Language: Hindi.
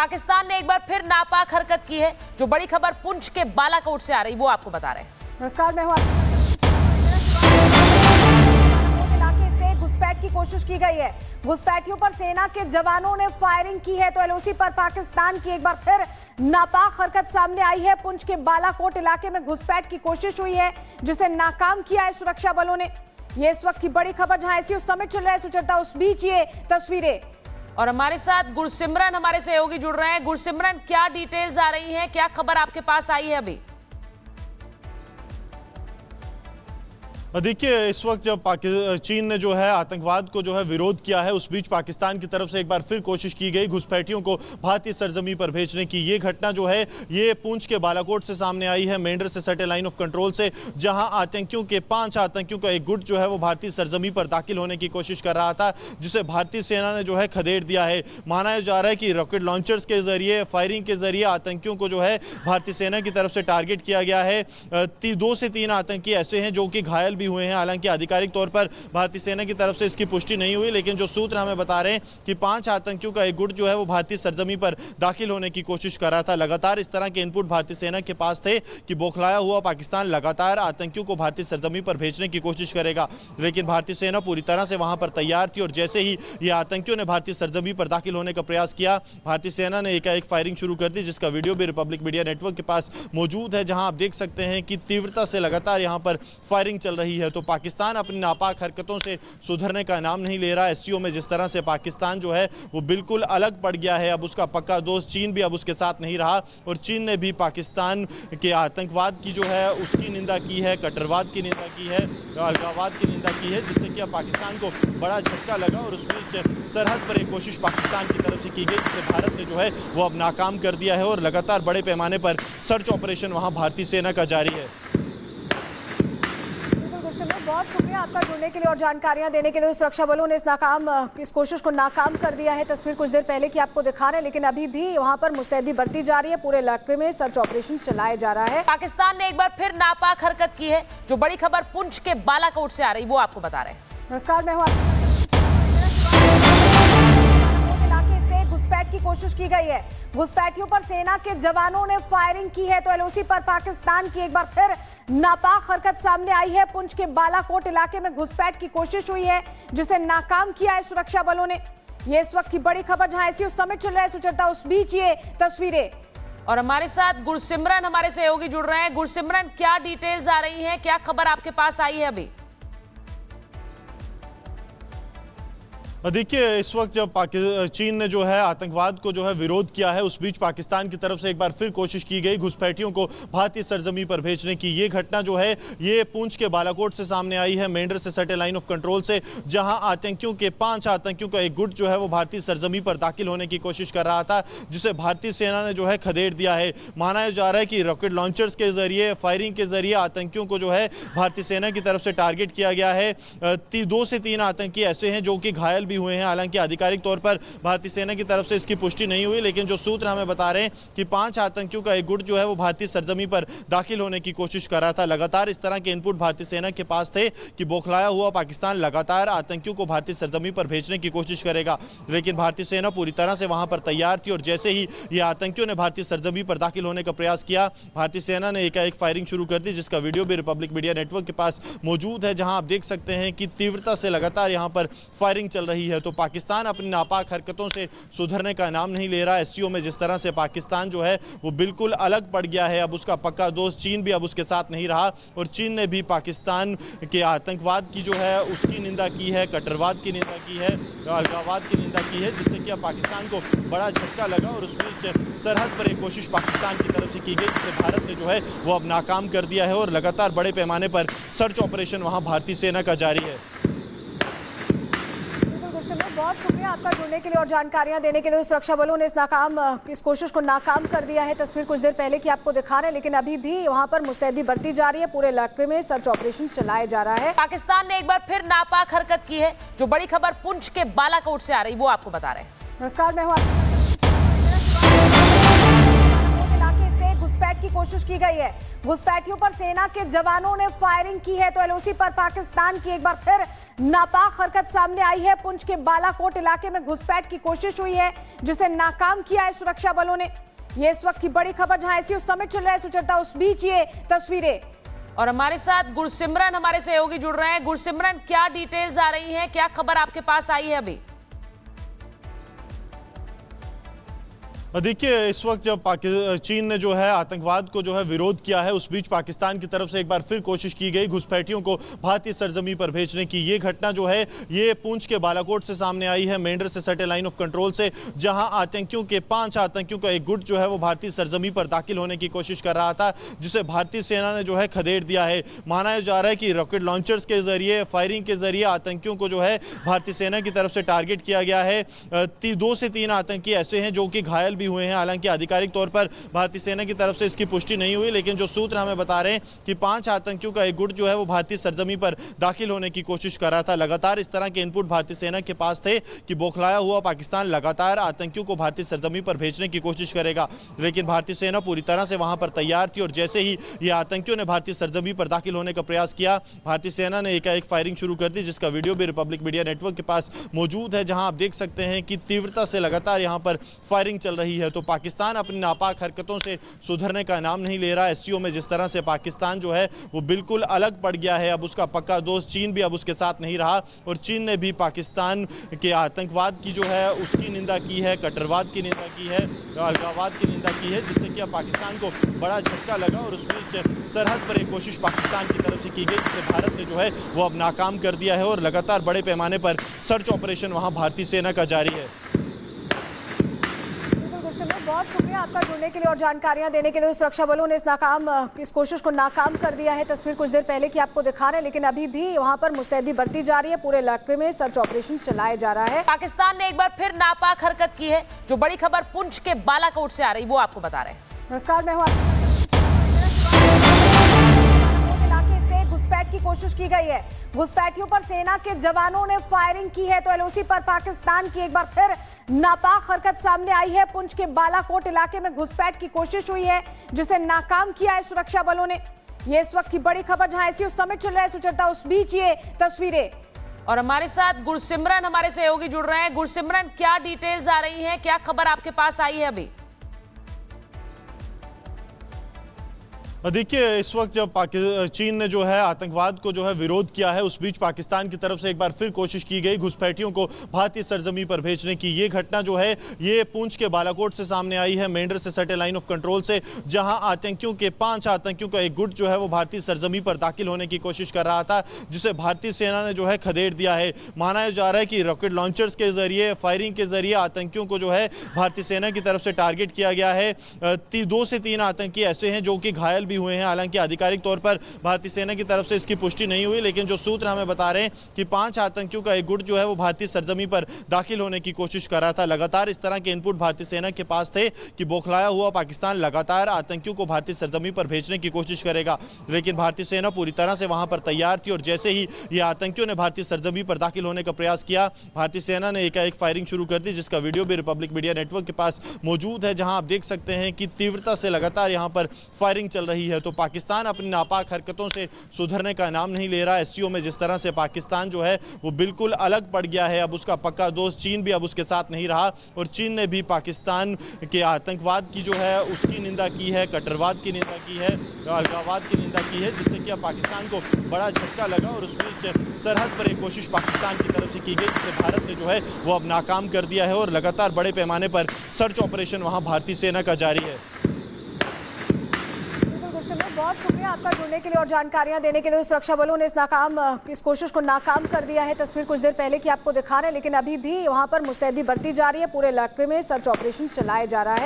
पाकिस्तान ने एक बार फिर नापाक हरकत की है। जो बड़ी खबर पुंछ के बालाकोट से आ रही वो आपको बता रहे हैं। नमस्कार, मैं हूं इलाके से घुसपैठ की कोशिश की गई है। घुसपैठियों पर सेना के जवानों ने फायरिंग की है तो एलओसी पर पाकिस्तान की एक बार फिर नापाक हरकत सामने आई है। पुंछ के बालाकोट इलाके में घुसपैठ की कोशिश हुई है जिसे नाकाम किया है सुरक्षा बलों ने। ये इस वक्त की बड़ी खबर जहां एससीओ समिट चल रहा है सुचेता, उस बीच ये तस्वीरें। और हमारे साथ गुरसिमरन हमारे सहयोगी जुड़ रहे हैं। गुरसिमरन, क्या डिटेल्स आ रही हैं, क्या खबर आपके पास आई है अभी? देखिए, इस वक्त जब चीन ने जो है आतंकवाद को जो है विरोध किया है, उस बीच पाकिस्तान की तरफ से एक बार फिर कोशिश की गई घुसपैठियों को भारतीय सरजमी पर भेजने की। ये घटना जो है ये पुंछ के बालाकोट से सामने आई है, मेंढर से सटे लाइन ऑफ कंट्रोल से, जहां आतंकियों के 5 आतंकियों का एक गुट जो है वो भारतीय सरजमी पर दाखिल होने की कोशिश कर रहा था, जिसे भारतीय सेना ने जो है खदेड़ दिया है। माना जा रहा है कि रॉकेट लॉन्चर्स के जरिए, फायरिंग के जरिए आतंकियों को जो है भारतीय सेना की तरफ से टारगेट किया गया है। 2 से 3 आतंकी ऐसे हैं जो कि घायल भी हुए हैं। हालांकि आधिकारिक तौर पर भारतीय सेना की तरफ से इसकी पुष्टि नहीं हुई, लेकिन जो सूत्र हमें बता रहे हैं कि 5 आतंकियों का एक गुट जो है वो भारतीय सरजमी पर दाखिल होने की कोशिश कर रहा था। लगातार इस तरह के इनपुट भारतीय सेना के पास थे कि बौखलाया हुआ पाकिस्तान लगातार आतंकियों को भारतीय सरजमी पर भेजने की कोशिश करेगा, लेकिन भारतीय सेना पूरी तरह से वहां पर तैयार थी। और जैसे ही ये आतंकियों ने भारतीय सरजमी पर दाखिल होने का प्रयास किया, भारतीय सेना ने एकाएक फायरिंग शुरू कर दी, जिसका वीडियो भी रिपब्लिक मीडिया नेटवर्क के पास मौजूद है, जहां आप देख सकते हैं कि तीव्रता से लगातार यहां पर फायरिंग चल रही है। तो पाकिस्तान अपनी नापाक हरकतों से सुधरने का नाम नहीं ले रहा। एससीओ में जिस तरह से पाकिस्तान जो है वो बिल्कुल अलग पड़ गया है, अब उसका पक्का दोस्त चीन भी अब उसके साथ नहीं रहा, और चीन ने भी पाकिस्तान के आतंकवाद की जो है उसकी निंदा की है, कट्टरवाद की निंदा की है, अलगाववाद की निंदा की है, जिससे कि अब पाकिस्तान को बड़ा झटका लगा। और उस बीच सरहद पर एक कोशिश पाकिस्तान की तरफ से की गई, जिसे भारत ने जो है वो अब नाकाम कर दिया है, और लगातार बड़े पैमाने पर सर्च ऑपरेशन वहां भारतीय सेना का जारी है। बहुत शुक्रिया आपका जुड़ने के लिए और जानकारियां देने के लिए। सुरक्षा बलों ने इस कोशिश को नाकाम कर दिया है। तस्वीर कुछ देर पहले की आपको दिखा रहे हैं, लेकिन अभी भी वहां पर मुस्तैदी बरती जा रही है। पूरे इलाके में सर्च ऑपरेशन चलाया जा रहा है। पाकिस्तान ने एक बार फिर नापाक हरकत की है। जो बड़ी खबर पुंछ के बालाकोट से आ रही वो आपको बता रहे हैं। नमस्कार, मैं हूं इलाके से घुसपैठ की कोशिश की गई है। घुसपैठियों पर सेना के जवानों ने फायरिंग की है तो एलओसी पर पाकिस्तान की एक बार फिर नापाक हरकत सामने आई है। पुंछ के बालाकोट इलाके में घुसपैठ की कोशिश हुई है जिसे नाकाम किया है सुरक्षा बलों ने। ये इस वक्त की बड़ी खबर जहां एससीओ समिट चल रहा है सुचेता, उस बीच ये तस्वीरें। और हमारे साथ गुरसिमरन हमारे सहयोगी जुड़ रहे हैं। गुरसिमरन, क्या डिटेल्स आ रही हैं, क्या खबर आपके पास आई है अभी? देखिए, इस वक्त जब चीन ने जो है आतंकवाद को जो है विरोध किया है, उस बीच पाकिस्तान की तरफ से एक बार फिर कोशिश की गई घुसपैठियों को भारतीय सरजमी पर भेजने की। ये घटना जो है ये पुंछ के बालाकोट से सामने आई है, मेंढर से सटे लाइन ऑफ कंट्रोल से, जहां आतंकियों के 5 आतंकियों का एक गुट जो है वो भारतीय सरजमी पर दाखिल होने की कोशिश कर रहा था, जिसे भारतीय सेना ने जो है खदेड़ दिया है। माना जा रहा है कि रॉकेट लॉन्चर्स के जरिए, फायरिंग के जरिए आतंकियों को जो है भारतीय सेना की तरफ से टारगेट किया गया है। 2 से 3 आतंकी ऐसे हैं जो कि घायल भी हुए हैं। हालांकि आधिकारिक तौर पर भारतीय सेना की तरफ से इसकी पुष्टि नहीं हुई, लेकिन जो सूत्र हमें बता रहे हैं कि 5 आतंकियों का एक गुट जो है वो भारतीय सरजमी पर दाखिल होने की कोशिश कर रहा था। लगातार इस तरह के इनपुट भारतीय सेना के पास थे कि बौखलाया हुआ पाकिस्तान लगातार आतंकियों को भारतीय सरजमी पर भेजने की कोशिश करेगा, लेकिन भारतीय सेना पूरी तरह से वहां पर तैयार थी। और जैसे ही ये आतंकियों ने भारतीय सरजमी पर दाखिल होने का प्रयास किया, भारतीय सेना ने एकाएक फायरिंग शुरू कर दी, जिसका वीडियो भी रिपब्लिक मीडिया नेटवर्क के पास मौजूद है, जहां आप देख सकते हैं कि तीव्रता से लगातार यहां पर फायरिंग चल रही है। तो पाकिस्तान अपनी नापाक हरकतों से सुधरने का नाम नहीं ले रहा। एससीओ में जिस तरह से पाकिस्तान जो है वो बिल्कुल अलग पड़ गया है, अब उसका पक्का दोस्त चीन भी अब उसके साथ नहीं रहा, और चीन ने भी पाकिस्तान के आतंकवाद की जो है उसकी निंदा की है, कट्टरवाद की निंदा की है, अलगाववाद की निंदा की है, जिससे कि अब पाकिस्तान को बड़ा झटका लगा। और उस बीच सरहद पर एक कोशिश पाकिस्तान की तरफ से की गई, जिसे भारत ने जो है वो अब नाकाम कर दिया है, और लगातार बड़े पैमाने पर सर्च ऑपरेशन वहां भारतीय सेना का जारी है। बहुत शुक्रिया आपका जुड़ने के लिए और जानकारियां देने के लिए। सुरक्षा बलों ने इस कोशिश को नाकाम कर दिया है। तस्वीर कुछ देर पहले की आपको दिखा रहे हैं, लेकिन अभी भी वहां पर मुस्तैदी बरती जा रही है। पूरे इलाके में सर्च ऑपरेशन चलाया जा रहा है। पाकिस्तान ने एक बार फिर नापाक हरकत की है। जो बड़ी खबर पुंछ के बालाकोट से आ रही वो आपको बता रहे हैं। नमस्कार, मैं हूं इलाके से घुसपैठ की कोशिश की गई है। घुसपैठियों पर सेना के जवानों ने फायरिंग की है तो एलओसी पर पाकिस्तान की एक बार फिर नापाक हरकत सामने आई है। पुंछ के बालाकोट इलाके में घुसपैठ की कोशिश हुई है, जिसे नाकाम किया है सुरक्षा बलों ने। ये इस वक्त की बड़ी खबर, जहां एससीओ समिट चल रहा है सुचेता, उस बीच ये तस्वीरें। और हमारे साथ गुरसिमरन हमारे सहयोगी जुड़ रहे हैं। गुरसिमरन, क्या डिटेल्स आ रही हैं, क्या खबर आपके पास आई है अभी? देखिए, इस वक्त जब चीन ने जो है आतंकवाद को जो है विरोध किया है, उस बीच पाकिस्तान की तरफ से एक बार फिर कोशिश की गई घुसपैठियों को भारतीय सरजमी पर भेजने की। ये घटना जो है ये पुंछ के बालाकोट से सामने आई है, मेंढर से सटे लाइन ऑफ कंट्रोल से, जहां आतंकियों के 5 आतंकियों का एक गुट जो है वो भारतीय सरजमी पर दाखिल होने की कोशिश कर रहा था, जिसे भारतीय सेना ने जो है खदेड़ दिया है। माना जा रहा है कि रॉकेट लॉन्चर्स के जरिए, फायरिंग के जरिए आतंकियों को जो है भारतीय सेना की तरफ से टारगेट किया गया है। 2 से 3 आतंकी ऐसे हैं जो कि घायल भी हुए हैं। हालांकि आधिकारिक तौर पर भारतीय सेना की तरफ से इसकी पुष्टि नहीं हुई, लेकिन जो सूत्र हमें बता रहे हैं कि 5 आतंकियों का एक गुट जो है वो भारतीय सरजमी पर दाखिल होने की कोशिश कर रहा था। लगातार इस तरह के इनपुट भारतीय सेना के पास थे कि बौखलाया हुआ पाकिस्तान लगातार आतंकियों को भारतीय सरजमी पर भेजने की कोशिश करेगा, लेकिन भारतीय सेना पूरी तरह से वहां पर तैयार थी। और जैसे ही ये आतंकियों ने भारतीय सरजमी पर दाखिल होने का प्रयास किया, भारतीय सेना ने एकाएक फायरिंग शुरू कर दी, जिसका वीडियो भी रिपब्लिक मीडिया नेटवर्क के पास मौजूद है, जहां आप देख सकते हैं कि तीव्रता से लगातार यहां पर फायरिंग चल रही है। तो पाकिस्तान अपनी नापाक हरकतों से सुधरने का नाम नहीं ले रहा। एससीओ में जिस तरह से पाकिस्तान जो है वो बिल्कुल अलग पड़ गया है, अब उसका पक्का दोस्त चीन भी अब उसके साथ नहीं रहा, और चीन ने भी पाकिस्तान के आतंकवाद की जो है उसकी निंदा की है, कट्टरवाद की निंदा की है, अलगाववाद की निंदा की है, जिससे कि अब पाकिस्तान को बड़ा झटका लगा। और उस बीच सरहद पर एक कोशिश पाकिस्तान की तरफ से की गई, जिसे भारत ने जो है वो अब नाकाम कर दिया है, और लगातार बड़े पैमाने पर सर्च ऑपरेशन वहां भारतीय सेना का जारी है। बहुत शुक्रिया आपका जुड़ने के लिए और जानकारियां देने के लिए। सुरक्षा बलों ने इस कोशिश को नाकाम कर दिया है। तस्वीर कुछ देर पहले की आपको दिखा रहे हैं, लेकिन अभी भी वहां पर मुस्तैदी बरती जा रही है। पूरे इलाके में सर्च ऑपरेशन चलाया जा रहा है। पाकिस्तान ने एक बार फिर नापाक हरकत की है। जो बड़ी खबर पुंछ के बालाकोट से आ रही, वो आपको बता रहे हैं। नमस्कार, मैं हूं घुसपैठ की कोशिश की गई है। घुसपैठियों पर सेना के जवानों ने फायरिंग की है, तो एलओसी पर पाकिस्तान की एक बार फिर नापाक हरकत सामने आई है। पुंछ के बालाकोट इलाके में घुसपैठ की कोशिश हुई है, जिसे नाकाम किया है सुरक्षा बलों ने। ये इस वक्त की बड़ी खबर, जहां एससीओ समिट चल रहा है सुचेता, उस बीच ये तस्वीरें। और हमारे साथ गुरसिमरन हमारे सहयोगी जुड़ रहे हैं। गुरसिमरन, क्या डिटेल्स आ रही हैं, क्या खबर आपके पास आई है अभी? देखिए, इस वक्त जब चीन ने जो है आतंकवाद को जो है विरोध किया है, उस बीच पाकिस्तान की तरफ से एक बार फिर कोशिश की गई घुसपैठियों को भारतीय सरजमी पर भेजने की। ये घटना जो है ये पुंछ के बालाकोट से सामने आई है, मेंढर से सटे लाइन ऑफ कंट्रोल से, जहां आतंकियों के 5 आतंकियों का एक गुट जो है वो भारतीय सरजमी पर दाखिल होने की कोशिश कर रहा था, जिसे भारतीय सेना ने जो है खदेड़ दिया है। माना जा रहा है कि रॉकेट लॉन्चर्स के जरिए, फायरिंग के जरिए आतंकियों को जो है भारतीय सेना की तरफ से टारगेट किया गया है। 2 से 3 आतंकी ऐसे हैं जो कि घायल भी हुए हैं। हालांकि आधिकारिक तौर पर भारतीय सेना की तरफ से इसकी पुष्टि नहीं हुई, लेकिन जो सूत्र हमें बता रहे हैं कि 5 आतंकियों का एक गुट जो है वो भारतीय सरजमी पर दाखिल होने की कोशिश कर रहा था। लगातार इस तरह के इनपुट भारतीय सेना के पास थे कि बौखलाया हुआ पाकिस्तान लगातार आतंकियों को भारतीय सरजमी पर भेजने की कोशिश करेगा, लेकिन भारतीय सेना पूरी तरह से वहां पर तैयार थी। और जैसे ही ये आतंकियों ने भारतीय सरजमी पर दाखिल होने का प्रयास किया, भारतीय सेना ने एकाएक फायरिंग शुरू कर दी, जिसका वीडियो भी रिपब्लिक मीडिया नेटवर्क के पास मौजूद है, जहां आप देख सकते हैं कि तीव्रता से लगातार यहां पर फायरिंग चल रही है। तो पाकिस्तान अपनी नापाक हरकतों से सुधरने का नाम नहीं ले रहा। एससीओ में जिस तरह से पाकिस्तान जो है वो बिल्कुल अलग पड़ गया है, अब उसका पक्का दोस्त चीन भी अब उसके साथ नहीं रहा, और चीन ने भी पाकिस्तान के आतंकवाद की जो है उसकी निंदा की है, कट्टरवाद की निंदा की है, अलगाववाद की निंदा की है, जिससे कि अब पाकिस्तान को बड़ा झटका लगा। और उस बीच सरहद पर एक कोशिश पाकिस्तान की तरफ से की गई, जिसे भारत ने जो है वो अब नाकाम कर दिया है, और लगातार बड़े पैमाने पर सर्च ऑपरेशन वहां भारतीय सेना का जारी है। बहुत शुक्रिया आपका जुड़ने के लिए और जानकारियां देने के लिए। सुरक्षा बलों ने इस कोशिश को नाकाम कर दिया है। तस्वीर कुछ देर पहले की आपको दिखा रहे हैं, लेकिन अभी भी वहां पर मुस्तैदी बरती जा रही है। पूरे इलाके में सर्च ऑपरेशन चलाया जा रहा है।